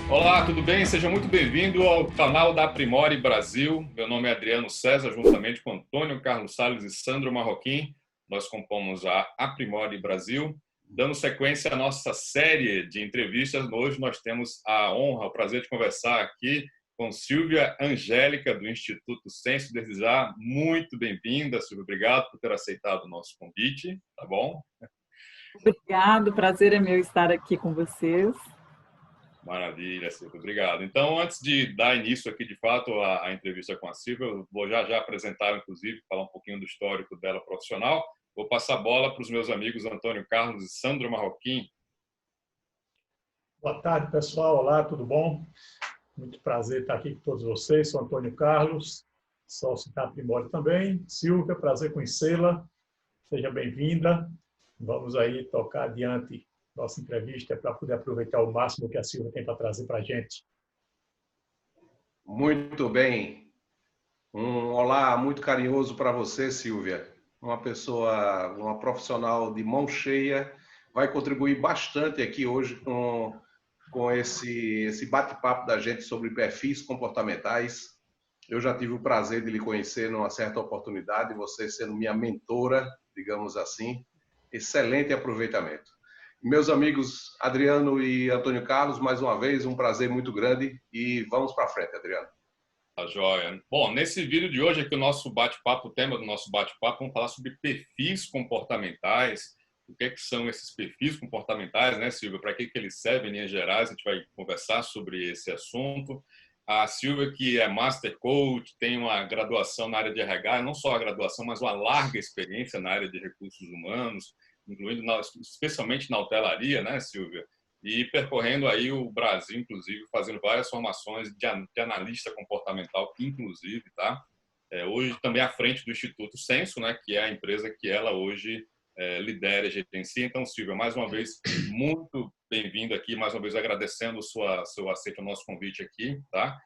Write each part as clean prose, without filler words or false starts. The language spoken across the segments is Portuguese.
Olá, tudo bem? Seja muito bem-vindo ao canal da Aprimore Brasil. Meu nome é Adriano César, juntamente com Antônio Carlos Salles e Sandro Marroquim. Nós compomos a Aprimore Brasil. Dando sequência à nossa série de entrevistas, hoje nós temos a honra, o prazer de conversar aqui com Silvia Angélica, do Instituto Senso. Desde já, muito bem-vinda, Silvia. Obrigado por ter aceitado o nosso convite, tá bom? Obrigado, prazer é meu estar aqui com vocês. Maravilha, Silvia, obrigado. Então, antes de dar início aqui, de fato, à entrevista com a Silvia, eu vou já apresentar, inclusive, falar um pouquinho do histórico dela profissional. Vou passar a bola para os meus amigos Antônio Carlos e Sandro Marroquim. Boa tarde, pessoal. Olá, tudo bom? Muito prazer estar aqui com todos vocês. Sou Antônio Carlos, sócio da Aprimore também. Silvia, prazer conhecê-la. Seja bem-vinda. Vamos aí tocar adiante nossa entrevista para poder aproveitar o máximo que a Silvia tem para trazer para a gente. Muito bem. Um olá muito carinhoso para você, Silvia. Uma pessoa, uma profissional de mão cheia, vai contribuir bastante aqui hoje com esse bate-papo da gente sobre perfis comportamentais. Eu já tive o prazer de lhe conhecer numa certa oportunidade, você sendo minha mentora, digamos assim. Excelente aproveitamento. Meus amigos Adriano e Antônio Carlos, mais uma vez, um prazer muito grande e vamos para frente, Adriano. Tá joia. Bom, nesse vídeo de hoje aqui o nosso bate-papo, o tema do nosso bate-papo, vamos falar sobre perfis comportamentais. O que são esses perfis comportamentais, né, Silvia? Para que eles servem em linhas gerais? A gente vai conversar sobre esse assunto. A Silvia, que é Master Coach, tem uma graduação na área de RH, não só a graduação, mas uma larga experiência na área de recursos humanos, incluindo especialmente na hotelaria, né, Silvia? E percorrendo aí o Brasil, inclusive, fazendo várias formações de analista comportamental, inclusive, tá? Hoje também à frente do Instituto Senso, né, que é a empresa que ela hoje lidera e gerencia. Então, Silvia, mais uma vez, muito bem-vindo aqui, mais uma vez agradecendo seu aceito ao nosso convite aqui, tá?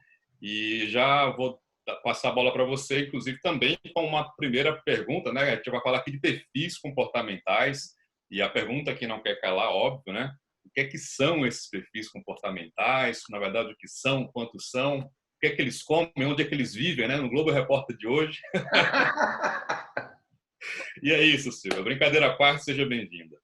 E já vou passar a bola para você, inclusive, também com uma primeira pergunta, né? A gente vai falar aqui de perfis comportamentais, e a pergunta que não quer calar, óbvio, né? O que são esses perfis comportamentais? Na verdade, o que são, quantos são, o que eles comem, onde é que eles vivem, né? No Globo Repórter de hoje. E é isso, Silvia. Brincadeira à parte, seja bem-vinda.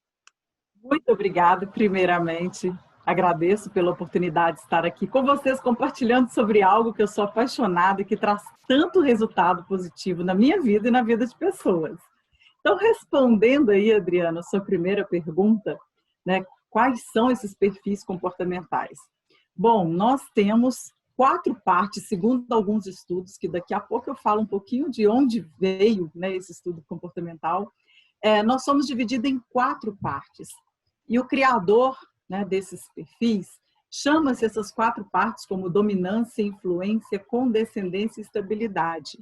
Muito obrigada, primeiramente. Agradeço pela oportunidade de estar aqui com vocês, compartilhando sobre algo que eu sou apaixonada e que traz tanto resultado positivo na minha vida e na vida de pessoas. Então, respondendo aí, Adriana, a sua primeira pergunta, né, quais são esses perfis comportamentais? Bom, nós temos 4 partes, segundo alguns estudos, que daqui a pouco eu falo um pouquinho de onde veio, né, esse estudo comportamental. Nós somos divididos em 4 partes. E o criador, né, desses perfis chama-se essas 4 partes como dominância, influência, condescendência e estabilidade.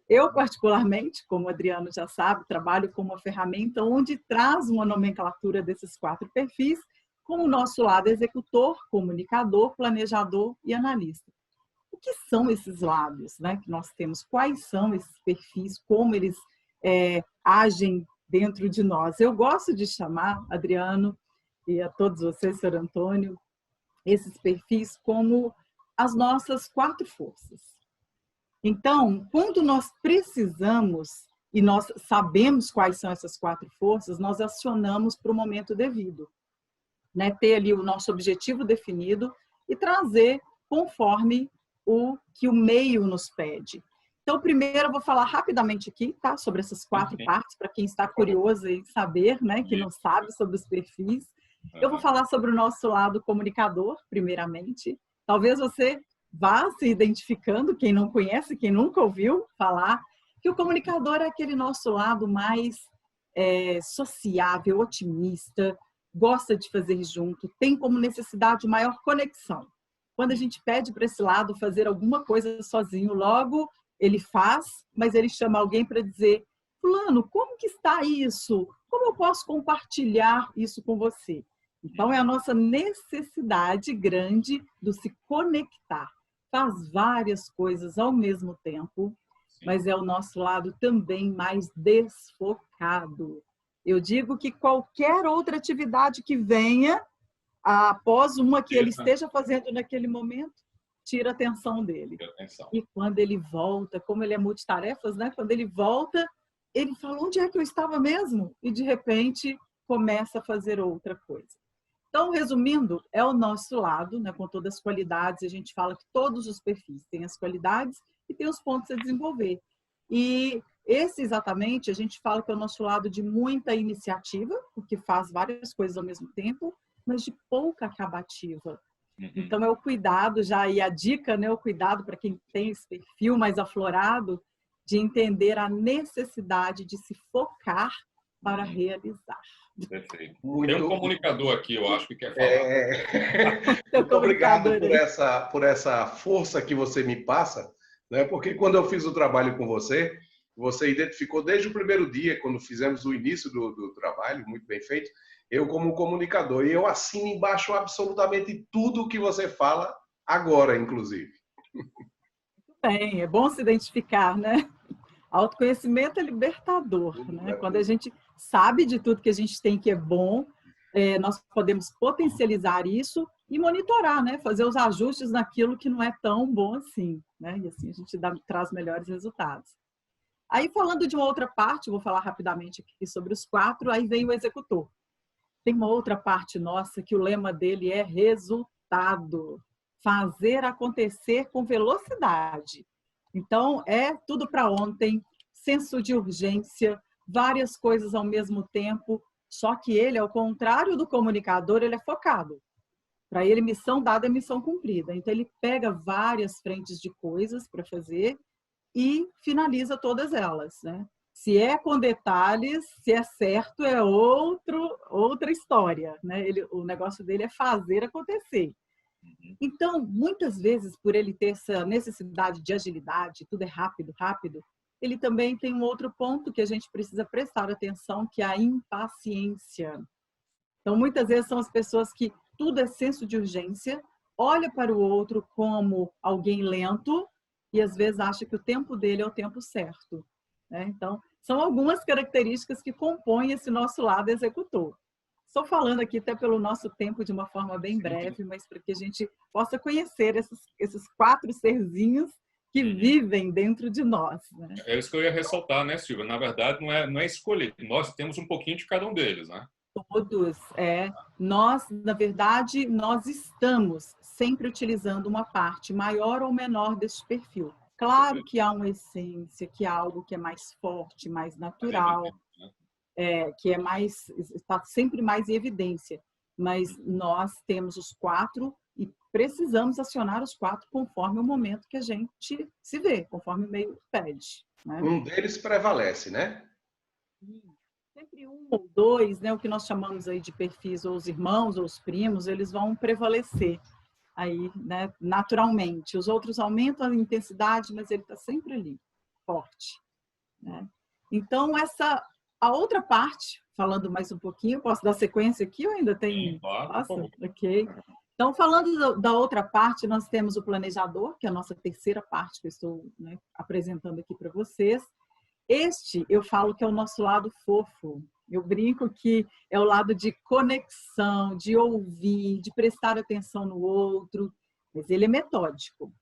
Eu, particularmente, como o Adriano já sabe, trabalho com uma ferramenta onde traz uma nomenclatura desses 4 perfis, com o nosso lado executor, comunicador, planejador e analista. O que são esses lados, né, que nós temos? Quais são esses perfis? Como eles agem dentro de nós? Eu gosto de chamar, Adriano, e a todos vocês, Sr. Antônio, esses perfis como as nossas 4 forças. Então, quando nós precisamos e nós sabemos quais são essas 4 forças, nós acionamos para o momento devido. Né, ter ali o nosso objetivo definido e trazer conforme o que o meio nos pede. Então, primeiro eu vou falar rapidamente aqui, tá, sobre essas 4 partes, para quem está curioso em saber, né, que não sabe sobre os perfis. Eu vou falar sobre o nosso lado comunicador, primeiramente. Talvez você vá se identificando, quem não conhece, quem nunca ouviu falar, que o comunicador é aquele nosso lado mais sociável, otimista, gosta de fazer junto, tem como necessidade maior conexão. Quando a gente pede para esse lado fazer alguma coisa sozinho, logo ele faz, mas ele chama alguém para dizer: fulano, como que está isso? Como eu posso compartilhar isso com você? Então, é a nossa necessidade grande do se conectar. Faz várias coisas ao mesmo tempo, mas é o nosso lado também mais desfocado. Eu digo que qualquer outra atividade que venha após uma que ele esteja fazendo naquele momento, tira a atenção dele. E quando ele volta, como ele é multitarefas, né? Quando ele volta, ele fala, onde é que eu estava mesmo? E de repente começa a fazer outra coisa. Então, resumindo, é o nosso lado, né? Com todas as qualidades, a gente fala que todos os perfis têm as qualidades e tem os pontos a desenvolver. E esse exatamente, a gente fala que é o nosso lado de muita iniciativa, porque faz várias coisas ao mesmo tempo, mas de pouca acabativa. Então, é o cuidado, já aí a dica, né? O cuidado para quem tem esse perfil mais aflorado, de entender a necessidade de se focar para realizar. Perfeito. Tem um comunicador aqui, eu acho, que quer falar. Muito obrigado por essa força que você me passa, né? Porque quando eu fiz o trabalho com você, você identificou desde o primeiro dia, quando fizemos o início do trabalho, muito bem feito, eu como comunicador, e eu assino embaixo absolutamente tudo que você fala agora, inclusive. Muito bem, é bom se identificar, né? Autoconhecimento é libertador, né? Quando a gente sabe de tudo que a gente tem que é bom, nós podemos potencializar isso e monitorar, né? Fazer os ajustes naquilo que não é tão bom assim, né? E assim a gente traz melhores resultados. Aí, falando de uma outra parte, vou falar rapidamente aqui sobre os 4, aí vem o executor. Tem uma outra parte nossa que o lema dele é resultado. Fazer acontecer com velocidade. Então, é tudo para ontem, senso de urgência, várias coisas ao mesmo tempo, só que ele, ao contrário do comunicador, ele é focado. Para ele, missão dada é missão cumprida. Então, ele pega várias frentes de coisas para fazer e finaliza todas elas, né? Se é com detalhes, se é certo, é outra história, né? O negócio dele é fazer acontecer. Então, muitas vezes, por ele ter essa necessidade de agilidade, tudo é rápido, ele também tem um outro ponto que a gente precisa prestar atenção, que é a impaciência. Então, muitas vezes são as pessoas que tudo é senso de urgência, olha para o outro como alguém lento e às vezes acha que o tempo dele é o tempo certo, né? Então, são algumas características que compõem esse nosso lado executor. Estou falando aqui até pelo nosso tempo de uma forma bem breve, mas para que a gente possa conhecer esses 4 serzinhos que vivem dentro de nós, né? É isso que eu ia ressaltar, né, Silvia? Na verdade, não é escolher. Nós temos um pouquinho de cada um deles, né? Todos. Nós, na verdade, nós estamos sempre utilizando uma parte maior ou menor desse perfil. Claro que há uma essência, que há algo que é mais forte, mais natural, que é mais, está sempre mais em evidência. Mas nós temos os 4 e precisamos acionar os 4 conforme o momento que a gente se vê, conforme o meio pede, né? Um deles prevalece, né? Sempre 1 ou 2, né? O que nós chamamos aí de perfis, ou os irmãos, ou os primos, eles vão prevalecer aí, né? Naturalmente. Os outros aumentam a intensidade, mas ele está sempre ali, forte, né? Então, a outra parte, falando mais um pouquinho, posso dar sequência aqui ou ainda tem? Sim, claro, ok. Então, falando da outra parte, nós temos o planejador, que é a nossa terceira parte que eu estou, né, apresentando aqui para vocês. Este, eu falo que é o nosso lado fofo. Eu brinco que é o lado de conexão, de ouvir, de prestar atenção no outro, mas ele é metódico.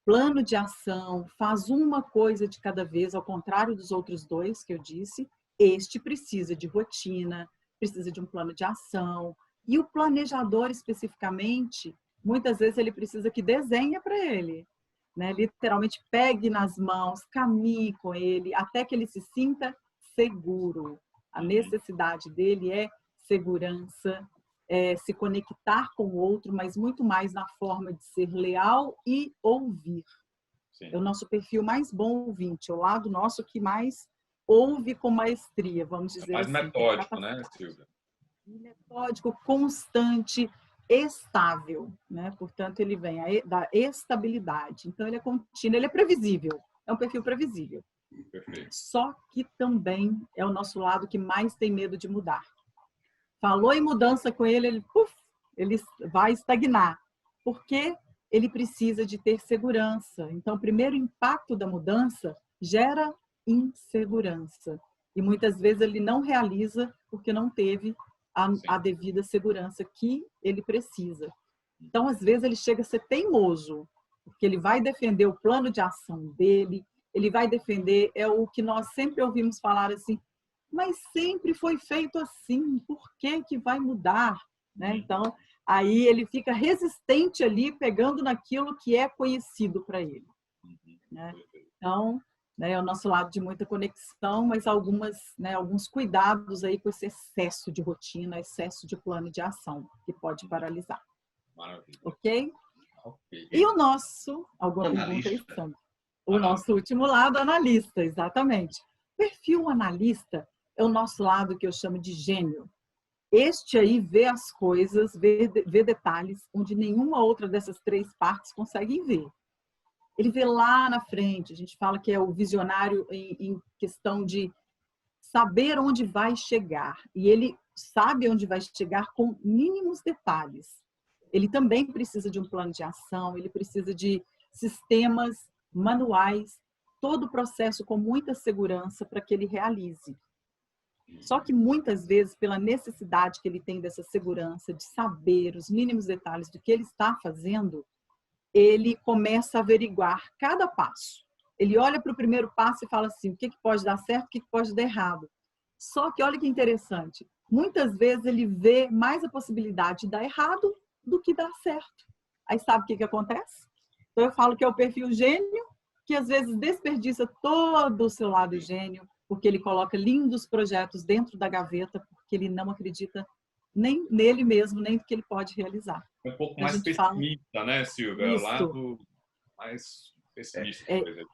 Plano de ação, faz uma coisa de cada vez, ao contrário dos outros 2 que eu disse. Este precisa de rotina, precisa de um plano de ação. E o planejador, especificamente, muitas vezes ele precisa que desenhe para ele, né? Literalmente pegue nas mãos, caminhe com ele, até que ele se sinta seguro. A necessidade dele é segurança, se conectar com o outro, mas muito mais na forma de ser leal e ouvir. Sim. É o nosso perfil mais bom ouvinte, é o lado nosso que mais ouve com maestria, vamos dizer assim. Mais metódico, né, Silvia? Metódico, constante, estável, né? Portanto, ele vem da estabilidade. Então, ele é contínuo, ele é previsível. É um perfil previsível. Perfeito. Só que também é o nosso lado que mais tem medo de mudar. Falou em mudança com ele vai estagnar. Porque ele precisa de ter segurança. Então, o primeiro impacto da mudança gera insegurança. E muitas vezes ele não realiza porque não teve a devida segurança que ele precisa. Então, às vezes, ele chega a ser teimoso, porque ele vai defender o plano de ação dele, ele vai defender, é o que nós sempre ouvimos falar assim, mas sempre foi feito assim, por que que vai mudar? Né? Então, aí ele fica resistente ali, pegando naquilo que é conhecido para ele. Né? Então, né, é o nosso lado de muita conexão, mas alguns cuidados aí com esse excesso de rotina, excesso de plano de ação, que pode paralisar. Maravilha. Ok? Ok. E o nosso, alguma Analista. pergunta aí, Sandra? O nosso último lado, analista, exatamente. Perfil analista é o nosso lado que eu chamo de gênio. Este aí vê as coisas, vê detalhes onde nenhuma outra dessas três partes consegue ver. Ele vê lá na frente, a gente fala que é o visionário em questão de saber onde vai chegar. E ele sabe onde vai chegar com mínimos detalhes. Ele também precisa de um plano de ação, ele precisa de sistemas, manuais, todo o processo com muita segurança para que ele realize. Só que muitas vezes, pela necessidade que ele tem dessa segurança, de saber os mínimos detalhes do que ele está fazendo, ele começa a averiguar cada passo. Ele olha para o primeiro passo e fala assim, o que pode dar certo, o que pode dar errado. Só que olha que interessante, muitas vezes ele vê mais a possibilidade de dar errado do que dar certo. Aí sabe o que acontece? Então eu falo que é o perfil gênio, que às vezes desperdiça todo o seu lado gênio, porque ele coloca lindos projetos dentro da gaveta, porque ele não acredita nem nele mesmo, nem no que ele pode realizar. É um pouco A mais gente pessimista, fala... né, Silvia? É o lado mais pessimista.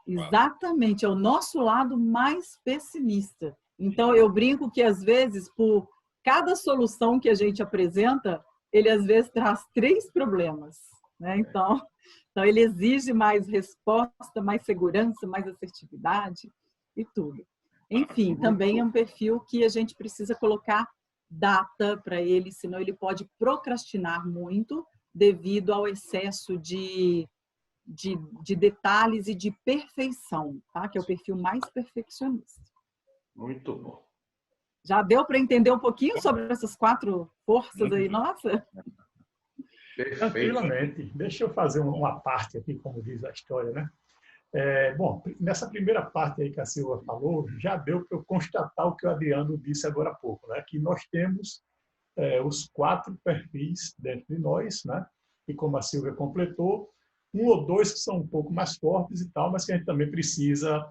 Exatamente, é o nosso lado mais pessimista. Então, eu brinco que, às vezes, por cada solução que a gente apresenta, ele, às vezes, traz 3 problemas. Né? Então, ele exige mais resposta, mais segurança, mais assertividade e tudo. Enfim, também é um perfil que a gente precisa colocar data para ele, senão ele pode procrastinar muito devido ao excesso de detalhes e de perfeição, tá? Que é o perfil mais perfeccionista. Muito bom. Já deu para entender um pouquinho sobre essas 4 forças aí, nossa? Perfeito. Tranquilamente. Deixa eu fazer uma parte aqui, como diz a história, né? Bom, nessa primeira parte aí que a Silvia falou, já deu para eu constatar o que o Adriano disse agora há pouco, né? Que nós temos os 4 perfis dentro de nós, né? E como a Silvia completou, 1 ou 2 que são um pouco mais fortes e tal, mas que a gente também precisa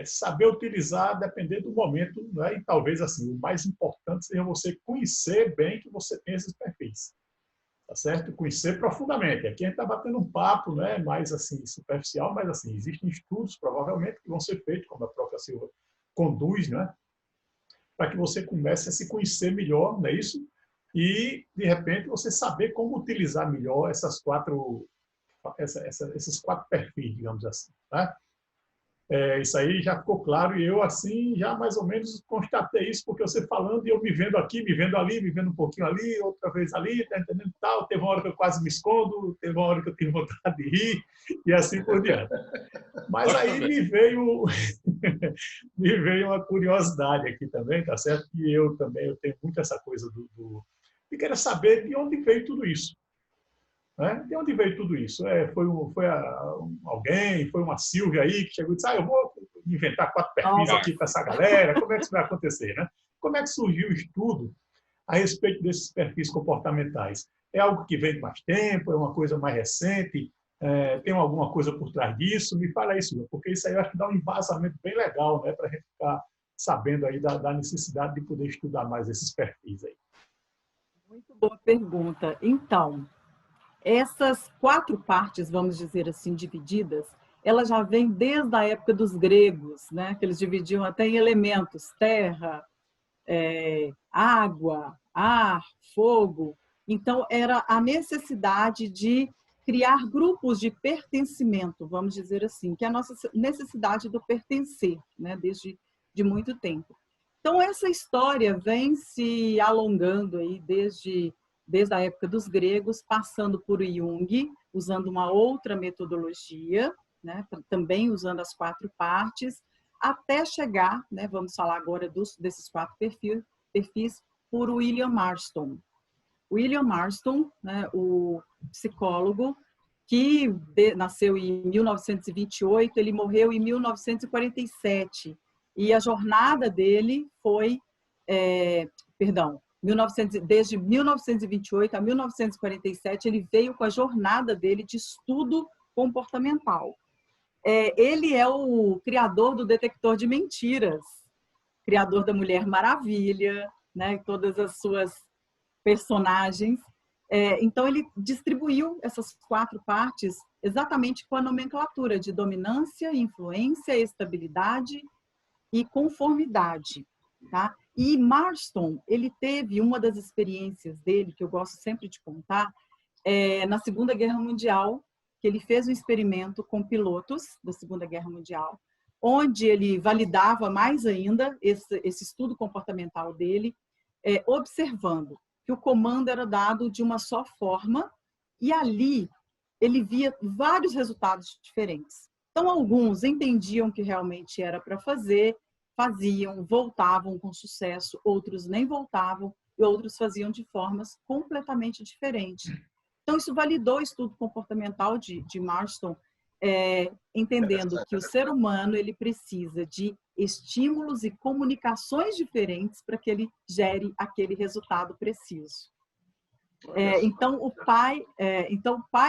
saber utilizar, depender do momento, né? E talvez assim, o mais importante seja você conhecer bem que você tem esses perfis. Tá certo? Conhecer profundamente. Aqui a gente está batendo um papo, né, mais assim, superficial, mas assim, existem estudos, provavelmente, que vão ser feitos, como a própria Silva conduz, né, para que você comece a se conhecer melhor, não é isso? E, de repente, você saber como utilizar melhor esses 4 perfis, digamos assim. Tá? Isso aí já ficou claro e eu, assim, já mais ou menos constatei isso, porque você falando e eu me vendo aqui, me vendo ali, me vendo um pouquinho ali, outra vez ali, tá entendendo? Tal. Teve uma hora que eu quase me escondo, teve uma hora que eu tive vontade de rir e assim por diante. Mas aí me veio uma curiosidade aqui também, tá certo? Que eu tenho muito essa coisa de querer saber de onde veio tudo isso. Né? De onde veio tudo isso? Foi alguém, foi uma Silvia aí que chegou e disse, eu vou inventar 4 perfis aqui para essa galera, como é que isso vai acontecer? Né? Como é que surgiu o estudo a respeito desses perfis comportamentais? É algo que vem de mais tempo, é uma coisa mais recente, tem alguma coisa por trás disso? Me fala isso, Silvia, porque isso aí eu acho que dá um embasamento bem legal, né, para a gente ficar sabendo aí da necessidade de poder estudar mais esses perfis aí. Muito boa pergunta. Então, essas 4 partes, vamos dizer assim, divididas, elas já vêm desde a época dos gregos, né? Que eles dividiam até em elementos, terra, água, ar, fogo. Então, era a necessidade de criar grupos de pertencimento, vamos dizer assim, que é a nossa necessidade do pertencer, né? Desde muito tempo. Então, essa história vem se alongando aí desde a época dos gregos, passando por Jung, usando uma outra metodologia, né, também usando as 4 partes, até chegar, né, vamos falar agora desses 4 perfis, por William Marston. William Marston, né, o psicólogo, que nasceu em 1928, ele morreu em 1947. E a jornada dele foi, desde 1928 a 1947, ele veio com a jornada dele de estudo comportamental. Ele é o criador do detector de mentiras, criador da Mulher Maravilha, né, todas as suas personagens. Então, ele distribuiu essas 4 partes exatamente com a nomenclatura de dominância, influência, estabilidade e conformidade. Tá? E Marston, ele teve uma das experiências dele, que eu gosto sempre de contar, na Segunda Guerra Mundial, que ele fez um experimento com pilotos da Segunda Guerra Mundial, onde ele validava mais ainda esse estudo comportamental dele, observando que o comando era dado de uma só forma, e ali ele via vários resultados diferentes. Então, alguns entendiam que realmente era para fazer, faziam, voltavam com sucesso, outros nem voltavam, e outros faziam de formas completamente diferentes. Então, isso validou o estudo comportamental de Marston, entendendo que o ser humano ele precisa de estímulos e comunicações diferentes para que ele gere aquele resultado preciso. Então, o pai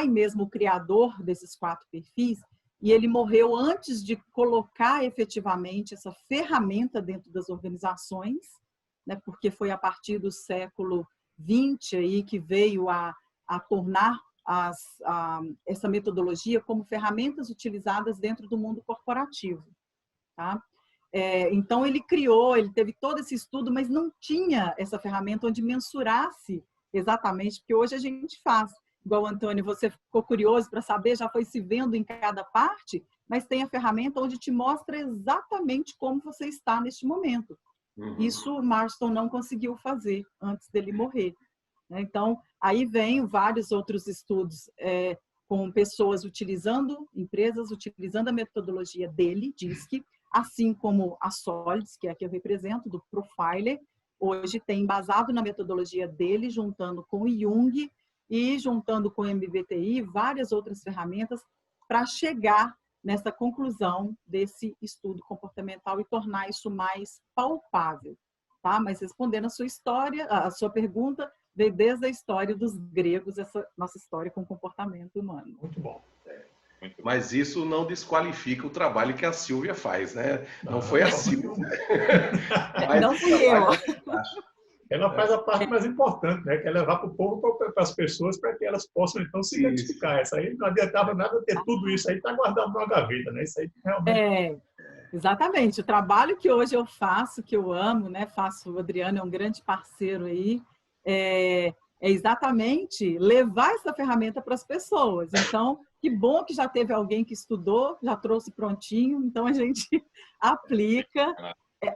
mesmo, o criador desses 4 perfis, e ele morreu antes de colocar efetivamente essa ferramenta dentro das organizações, né, porque foi a partir do século XX aí que veio a tornar essa metodologia como ferramentas utilizadas dentro do mundo corporativo. Tá? Então, ele teve todo esse estudo, mas não tinha essa ferramenta onde mensurasse exatamente, porque hoje a gente faz. Igual, Antônio, você ficou curioso para saber, já foi se vendo em cada parte, mas tem a ferramenta onde te mostra exatamente como você está neste momento. Isso o Marston não conseguiu fazer antes dele morrer. Então, aí vem vários outros estudos com pessoas empresas utilizando a metodologia dele, DISC, assim como a Solids, que é a que eu represento, do Profiler, hoje tem embasado na metodologia dele, juntando com o Jung e juntando com o MBTI, várias outras ferramentas para chegar nessa conclusão desse estudo comportamental e tornar isso mais palpável. Tá? Mas respondendo a sua pergunta, veio desde a história dos gregos, essa nossa história com o comportamento humano. Muito bom. Mas isso não desqualifica o trabalho que a Silvia faz, né? Não foi a Silvia. Não fui eu. Ela faz a parte mais importante, né? Que é levar para o povo, para as pessoas, para que elas possam, então, se identificar. Isso aí não adiantava nada ter tudo isso aí, está guardado numa gaveta, né? Isso aí realmente... Exatamente. O trabalho que hoje eu faço, que eu amo, né? O Adriano é um grande parceiro aí, é exatamente levar essa ferramenta para as pessoas. Então, que bom que já teve alguém que estudou, já trouxe prontinho, então a gente aplica,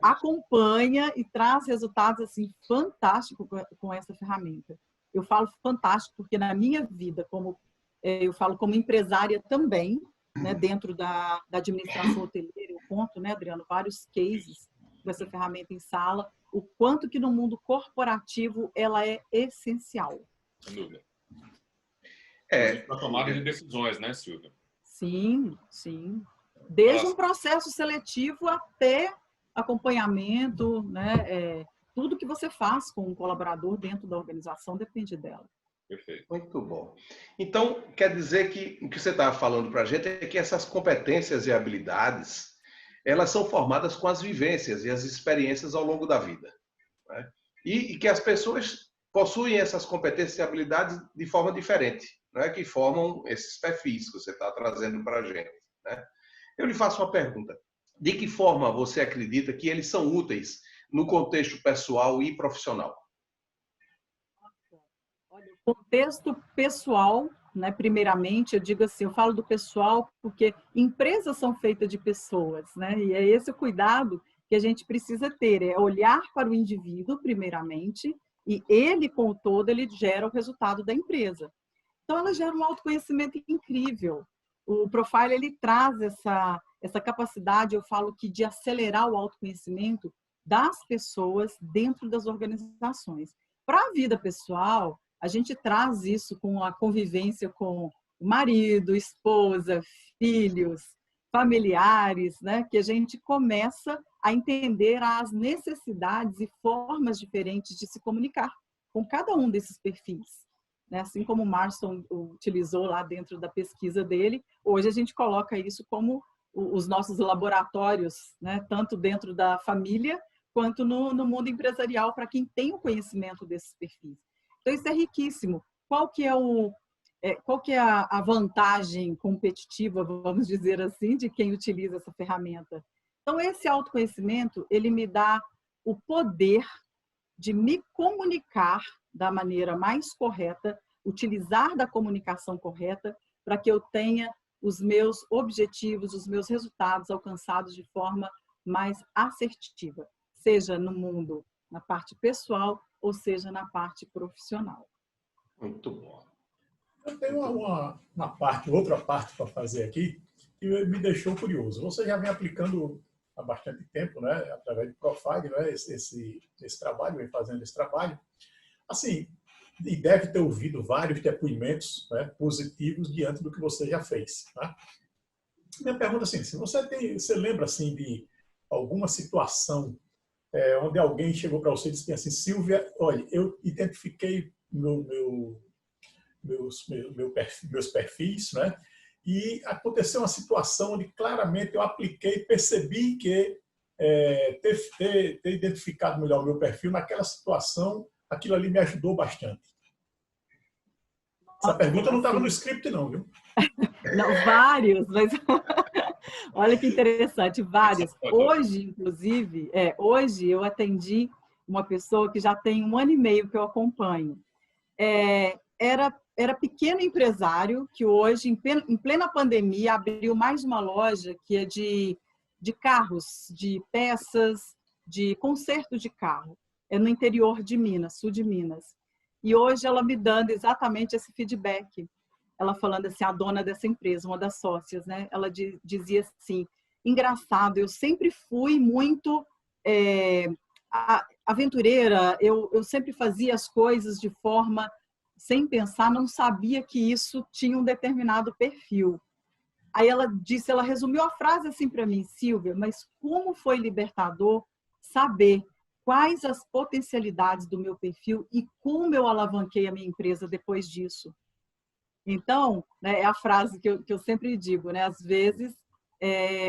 acompanha e traz resultados assim fantásticos com essa ferramenta. Eu falo fantástico porque na minha vida, eu falo como empresária também, né, dentro da administração hoteleira, eu conto, né, Adriano, vários cases com essa ferramenta em sala, o quanto que no mundo corporativo ela é essencial. Sem dúvida. Para tomada de decisões, né, Silvia? Sim, sim. Desde um processo seletivo até acompanhamento, né? Tudo que você faz com um colaborador dentro da organização depende dela. Perfeito. Muito bom. Então, quer dizer que o que você estava falando para a gente é que essas competências e habilidades, elas são formadas com as vivências e as experiências ao longo da vida. Né? E que as pessoas possuem essas competências e habilidades de forma diferente, né? Que formam esses perfis que você está trazendo para a gente. Né? Eu lhe faço uma pergunta. De que forma você acredita que eles são úteis no contexto pessoal e profissional? Olha, o contexto pessoal, né, primeiramente, eu digo assim, eu falo do pessoal porque empresas são feitas de pessoas, né? E é esse o cuidado que a gente precisa ter, é olhar para o indivíduo, primeiramente, e ele, com o todo, ele gera o resultado da empresa. Então, ela gera um autoconhecimento incrível. O Profiler, ele traz essa capacidade, eu falo que de acelerar o autoconhecimento, das pessoas dentro das organizações. Para a vida pessoal, a gente traz isso com a convivência com o marido, esposa, filhos, familiares, né? Que a gente começa a entender as necessidades e formas diferentes de se comunicar com cada um desses perfis. Né? Assim como o Marston utilizou lá dentro da pesquisa dele, hoje a gente coloca isso como os nossos laboratórios, né? Tanto dentro da família quanto no mundo empresarial, para quem tem o conhecimento desses perfis. Então, isso é riquíssimo. Qual que é a vantagem competitiva, vamos dizer assim, de quem utiliza essa ferramenta? Então, esse autoconhecimento, ele me dá o poder de me comunicar da maneira mais correta, utilizar da comunicação correta para que eu tenha os meus objetivos, os meus resultados alcançados de forma mais assertiva, seja no mundo, na parte pessoal, ou seja, na parte profissional. Muito bom. Eu tenho outra parte para fazer aqui, que me deixou curioso. Você já vem aplicando há bastante tempo, né, através do Profile, né, esse trabalho, vem fazendo esse trabalho. Assim, e deve ter ouvido vários depoimentos, né, positivos diante do que você já fez. Né? Minha pergunta é assim, se você lembra assim, de alguma situação onde alguém chegou para você e disse assim, Silvia, olha, eu identifiquei meus perfis, né? E aconteceu uma situação onde claramente eu apliquei, percebi que ter identificado melhor o meu perfil naquela situação, aquilo ali me ajudou bastante. Essa pergunta não estava no script não, viu? Não, vários, mas olha que interessante, vários. Hoje, inclusive, hoje eu atendi uma pessoa que já tem 1 ano e meio que eu acompanho. Era pequeno empresário que hoje, em plena pandemia, abriu mais uma loja que é de carros, de peças, de conserto de carro. É no interior de Minas, sul de Minas. E hoje ela me dando exatamente esse feedback. Ela falando assim, a dona dessa empresa, uma das sócias, né? Ela dizia assim, engraçado, eu sempre fui muito aventureira, eu sempre fazia as coisas de forma sem pensar, não sabia que isso tinha um determinado perfil. Aí ela resumiu a frase assim para mim, Silvia, mas como foi libertador saber quais as potencialidades do meu perfil e como eu alavanquei a minha empresa depois disso. Então, né, é a frase que eu sempre digo, né? Às vezes,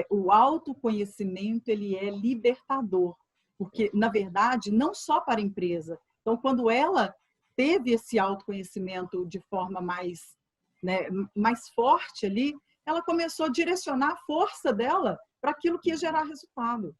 o autoconhecimento ele é libertador, porque, na verdade, não só para a empresa. Então, quando ela teve esse autoconhecimento de forma mais, né, mais forte ali, ela começou a direcionar a força dela para aquilo que ia gerar resultado.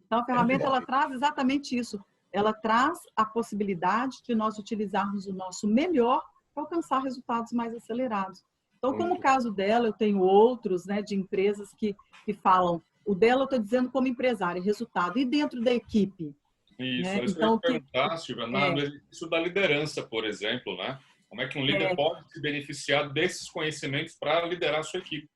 Então, a ferramenta ela traz exatamente isso. Ela traz a possibilidade de nós utilizarmos o nosso melhor para alcançar resultados mais acelerados. Então, como o caso dela, eu tenho outros, né, de empresas que falam, o dela eu estou dizendo como empresária, resultado, e dentro da equipe? Isso, né? Então, eu ia perguntar, Silvia, no exercício da liderança, por exemplo, né? Como é que um líder pode se beneficiar desses conhecimentos para liderar a sua equipe?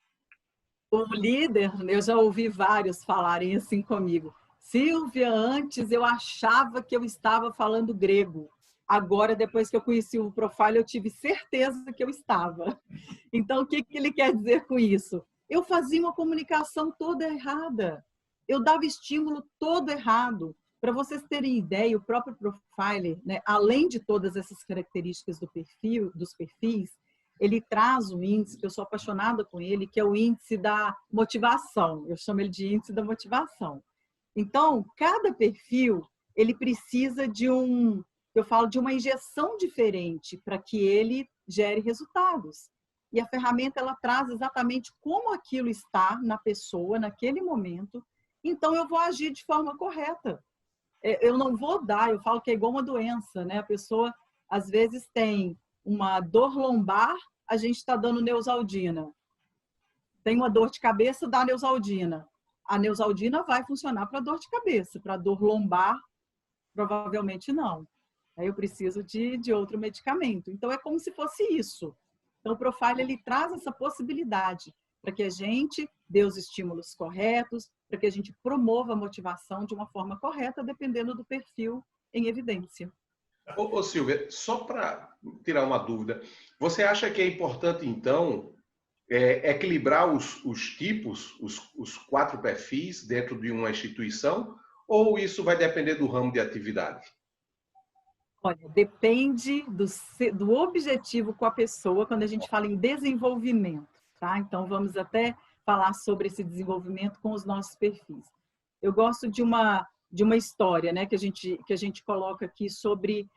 O líder, eu já ouvi vários falarem assim comigo, Silvia, antes eu achava que eu estava falando grego. Agora, depois que eu conheci o Profile, eu tive certeza que eu estava. Então, o que ele quer dizer com isso? Eu fazia uma comunicação toda errada. Eu dava estímulo todo errado. Para vocês terem ideia, o próprio Profiler, né, além de todas essas características dos perfis, ele traz um índice, que eu sou apaixonada com ele, que é o índice da motivação. Eu chamo ele de índice da motivação. Então, cada perfil, ele precisa eu falo de uma injeção diferente para que ele gere resultados. E a ferramenta, ela traz exatamente como aquilo está na pessoa, naquele momento. Então, eu vou agir de forma correta. Eu não vou eu falo que é igual uma doença, né? A pessoa, às vezes, tem uma dor lombar, a gente está dando Neosaldina. Tem uma dor de cabeça, dá Neosaldina. A Neosaldina vai funcionar para dor de cabeça, para dor lombar, provavelmente não. Aí eu preciso de outro medicamento. Então, é como se fosse isso. Então, o Profile, ele traz essa possibilidade para que a gente dê os estímulos corretos, para que a gente promova a motivação de uma forma correta, dependendo do perfil em evidência. Ô Silvia, só para tirar uma dúvida, você acha que é importante, então, equilibrar os tipos, os 4 perfis dentro de uma instituição, ou isso vai depender do ramo de atividade? Olha, depende do objetivo com a pessoa quando a gente fala em desenvolvimento, tá? Então, vamos até falar sobre esse desenvolvimento com os nossos perfis. Eu gosto de uma história, né, que a gente coloca aqui sobre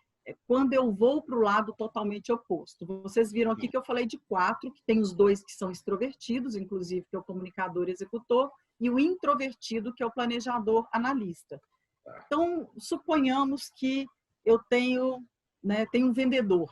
quando eu vou para o lado totalmente oposto. Vocês viram aqui que eu falei de 4, que tem os 2 que são extrovertidos, inclusive, que é o comunicador executor, e o introvertido, que é o planejador analista. Então, suponhamos que eu tenho um vendedor.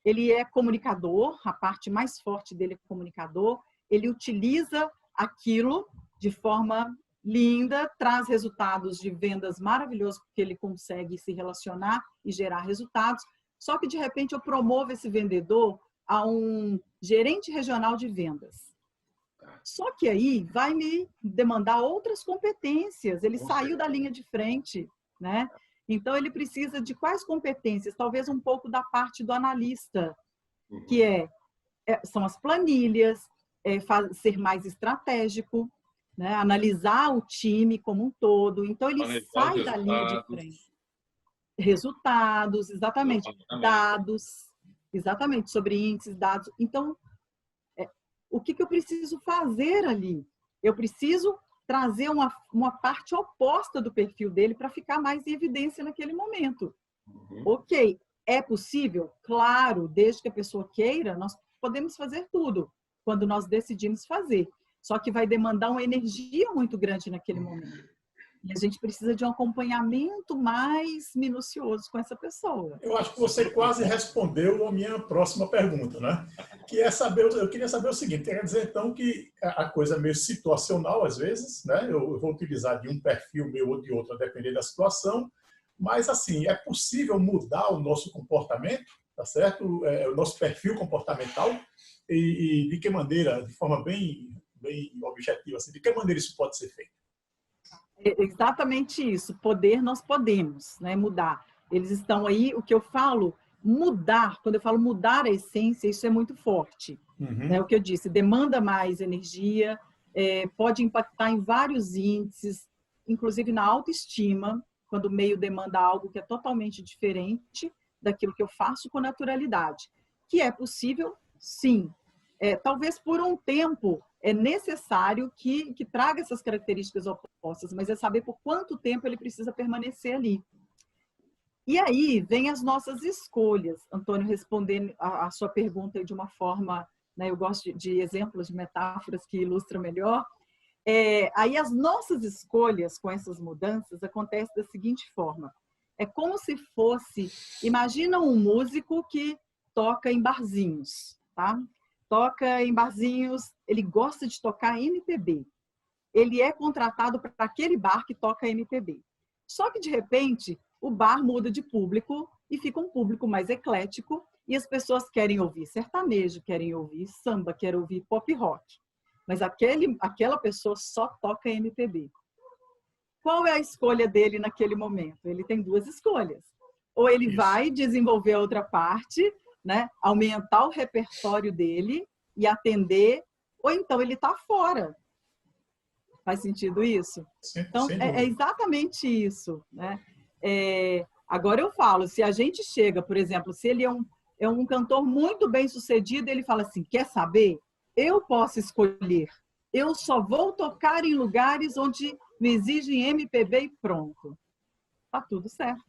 Ele é comunicador, a parte mais forte dele é comunicador, ele utiliza aquilo de forma linda, traz resultados de vendas maravilhosos, porque ele consegue se relacionar e gerar resultados. Só que, de repente, eu promovo esse vendedor a um gerente regional de vendas. Só que aí vai me demandar outras competências. Ele saiu da linha de frente, né? Então, ele precisa de quais competências? Talvez um pouco da parte do analista, que são as planilhas, ser mais estratégico, né? Analisar o time como um todo. Então, ele sai da linha de frente. Resultados, exatamente. Dados, exatamente, sobre índices, dados. Então, o que eu preciso fazer ali? Eu preciso trazer uma parte oposta do perfil dele para ficar mais em evidência naquele momento. Ok, é possível? Claro, desde que a pessoa queira, nós podemos fazer tudo quando nós decidimos fazer. Só que vai demandar uma energia muito grande naquele momento. E a gente precisa de um acompanhamento mais minucioso com essa pessoa. Eu acho que você quase respondeu a minha próxima pergunta, né? Que é saber, eu queria saber o seguinte, quer dizer então que a coisa é meio situacional às vezes, né? Eu vou utilizar de um perfil meu ou de outro, a depender da situação, mas assim, é possível mudar o nosso comportamento, tá certo? O nosso perfil comportamental e de que maneira, de forma bem objetiva, assim, de que maneira isso pode ser feito? É exatamente isso. Poder, nós podemos, né, mudar. Eles estão aí, o que eu falo, mudar, quando eu falo mudar a essência, isso é muito forte. É o que eu disse, demanda mais energia, pode impactar em vários índices, inclusive na autoestima, quando o meio demanda algo que é totalmente diferente daquilo que eu faço com naturalidade. Que é possível, sim. Talvez por um tempo é necessário que traga essas características opostas, mas é saber por quanto tempo ele precisa permanecer ali. E aí vem as nossas escolhas. Antônio, respondendo a sua pergunta de uma forma, né, eu gosto de exemplos, de metáforas que ilustram melhor. Aí as nossas escolhas com essas mudanças acontecem da seguinte forma. É como se fosse, imagina um músico que toca em barzinhos, tá? Toca em barzinhos, ele gosta de tocar MPB. Ele é contratado para aquele bar que toca MPB. Só que, de repente, o bar muda de público e fica um público mais eclético e as pessoas querem ouvir sertanejo, querem ouvir samba, querem ouvir pop rock. Mas aquela pessoa só toca MPB. Qual é a escolha dele naquele momento? Ele tem 2 escolhas. Ou ele vai desenvolver a outra parte, né? Aumentar o repertório dele e atender, ou então ele está fora. Faz sentido isso? Então, é exatamente isso, né? Agora eu falo, se a gente chega, por exemplo, se ele é um cantor muito bem sucedido, ele fala assim, quer saber? Eu posso escolher. Eu só vou tocar em lugares onde me exigem MPB e pronto. Tá tudo certo.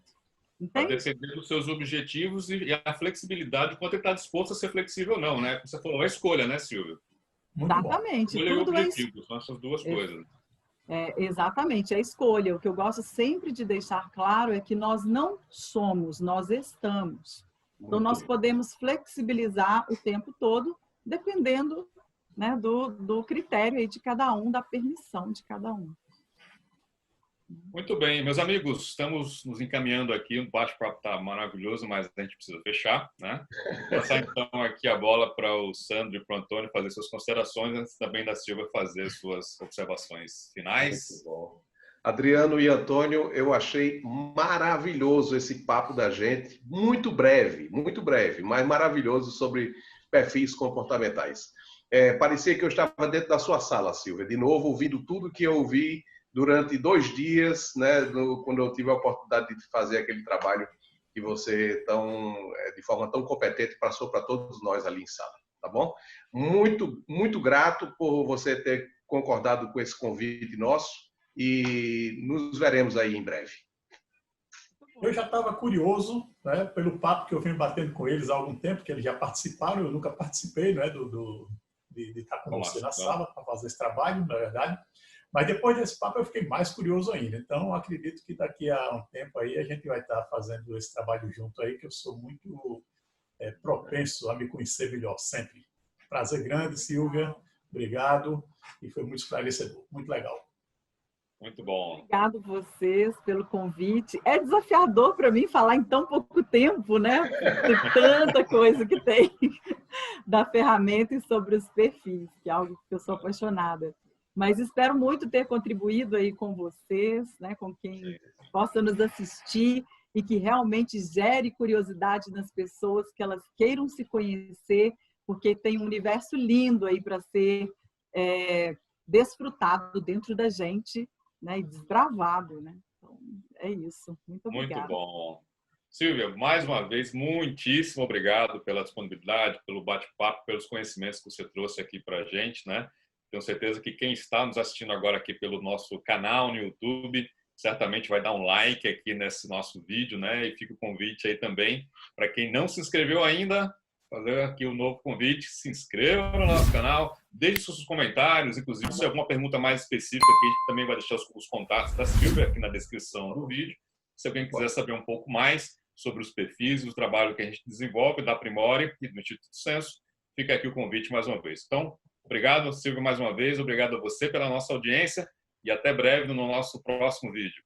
Para defender os seus objetivos e a flexibilidade, quanto ele está disposto a ser flexível ou não, né? Você falou, a escolha, né, Silvia? Exatamente. Escolha e objetivo, são essas 2 coisas. Exatamente, a escolha. O que eu gosto sempre de deixar claro é que nós não somos, nós estamos. Então, nós podemos flexibilizar o tempo todo, dependendo, né, do critério aí de cada um, da permissão de cada um. Muito bem, meus amigos, estamos nos encaminhando aqui, o bate-papo está maravilhoso, mas a gente precisa fechar, né? Vou passar então aqui a bola para o Sandro e para o Antônio fazer suas considerações, antes também da Silvia fazer suas observações finais. Muito bom. Adriano e Antônio, eu achei maravilhoso esse papo da gente, muito breve, mas maravilhoso sobre perfis comportamentais. Parecia que eu estava dentro da sua sala, Silvia, de novo, ouvindo tudo que eu ouvi durante 2 dias, né, quando eu tive a oportunidade de fazer aquele trabalho que você, de forma tão competente, passou para todos nós ali em sala, tá bom? Muito, muito grato por você ter concordado com esse convite nosso e nos veremos aí em breve. Eu já estava curioso, né, pelo papo que eu venho batendo com eles há algum tempo, que eles já participaram, eu nunca participei, né, de estar com você na sala para fazer esse trabalho, na verdade. Mas depois desse papo eu fiquei mais curioso ainda. Então, acredito que daqui a um tempo aí a gente vai estar fazendo esse trabalho junto aí, que eu sou muito propenso a me conhecer melhor, sempre. Prazer grande, Silvia. Obrigado. E foi muito esclarecedor. Muito legal. Muito bom. Obrigado vocês pelo convite. É desafiador para mim falar em tão pouco tempo, né? De tanta coisa que tem da ferramenta e sobre os perfis, que é algo que eu sou apaixonada. Mas espero muito ter contribuído aí com vocês, né? Com quem possa nos assistir e que realmente gere curiosidade nas pessoas, que elas queiram se conhecer, porque tem um universo lindo aí para ser desfrutado dentro da gente, né, e desbravado, né? Então, é isso. Muito obrigada. Muito bom. Silvia, mais uma vez, muitíssimo obrigado pela disponibilidade, pelo bate-papo, pelos conhecimentos que você trouxe aqui para a gente, né? Tenho certeza que quem está nos assistindo agora aqui pelo nosso canal no YouTube, certamente vai dar um like aqui nesse nosso vídeo, né? E fica o convite aí também para quem não se inscreveu ainda, fazer aqui um novo convite, se inscreva no nosso canal, deixe seus comentários, inclusive se alguma pergunta mais específica aqui, a gente também vai deixar os contatos da Silvia aqui na descrição do vídeo. Se alguém quiser saber um pouco mais sobre os perfis e o trabalho que a gente desenvolve da Primore e do Instituto Censo, fica aqui o convite mais uma vez. Então, obrigado, Silvia, mais uma vez, obrigado a você pela nossa audiência e até breve no nosso próximo vídeo.